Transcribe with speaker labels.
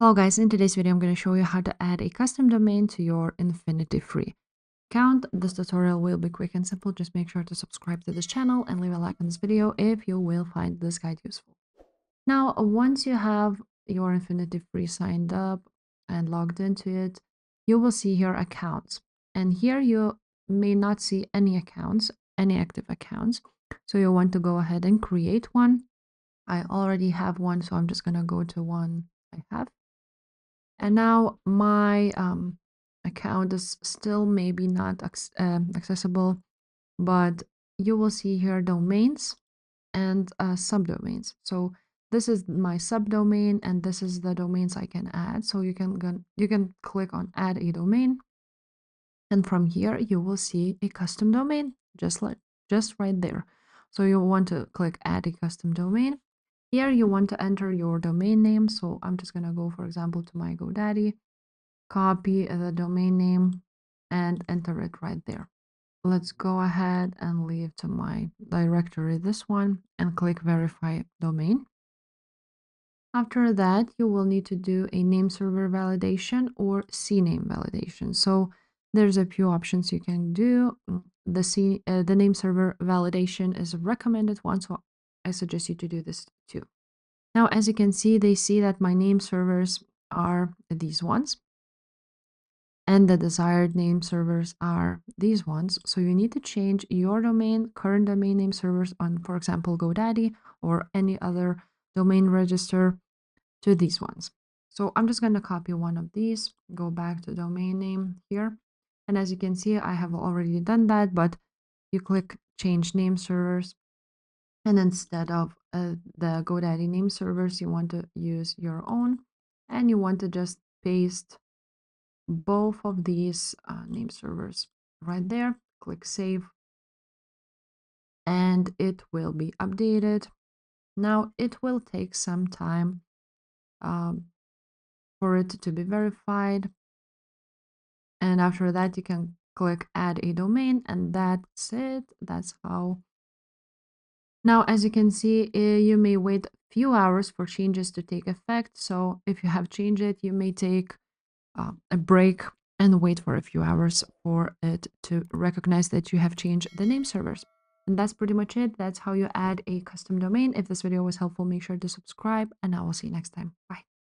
Speaker 1: Hello guys, in today's video I'm going to show you how to add a custom domain to your InfinityFree account. This tutorial will be quick and simple. Just make sure to subscribe to this channel and leave a like on this video if you will find this guide useful. Now, once you have your InfinityFree signed up and logged into it, you will see here accounts. And here you may not see any accounts, any active accounts. So you want to go ahead and create one. I already have one, so I'm just going to go to one I have. And now my account is still maybe not accessible, but you will see here domains and subdomains. So this is my subdomain, and this is the domains I can add. So you can click on add a domain, and from here you will see a custom domain just right there. So you want to click add a custom domain. Here you want to enter your domain name. So I'm just going to go, for example, to my GoDaddy, copy the domain name and enter it right there. Let's go ahead and leave to my directory this one and click verify domain. After that, you will need to do a name server validation or CNAME validation. So there's a few options you can do. The name server validation is a recommended one, so I suggest you to do this too. Now, as you can see, they see that my name servers are these ones, and the desired name servers are these ones. So you need to change your current domain name servers on, for example, GoDaddy or any other domain register to these ones. So I'm just going to copy one of these, go back to domain name here. And as you can see, I have already done that, but you click change name servers. And instead of the GoDaddy name servers, you want to use your own, and you want to just paste both of these name servers right there. Click save, and it will be updated. Now it will take some time for it to be verified, and after that you can click add a domain, and that's it. That's how. Now, as you can see, you may wait a few hours for changes to take effect. So if you have changed it, you may take a break and wait for a few hours for it to recognize that you have changed the name servers. And that's pretty much it. That's how you add a custom domain. If this video was helpful, make sure to subscribe, and I will see you next time. Bye.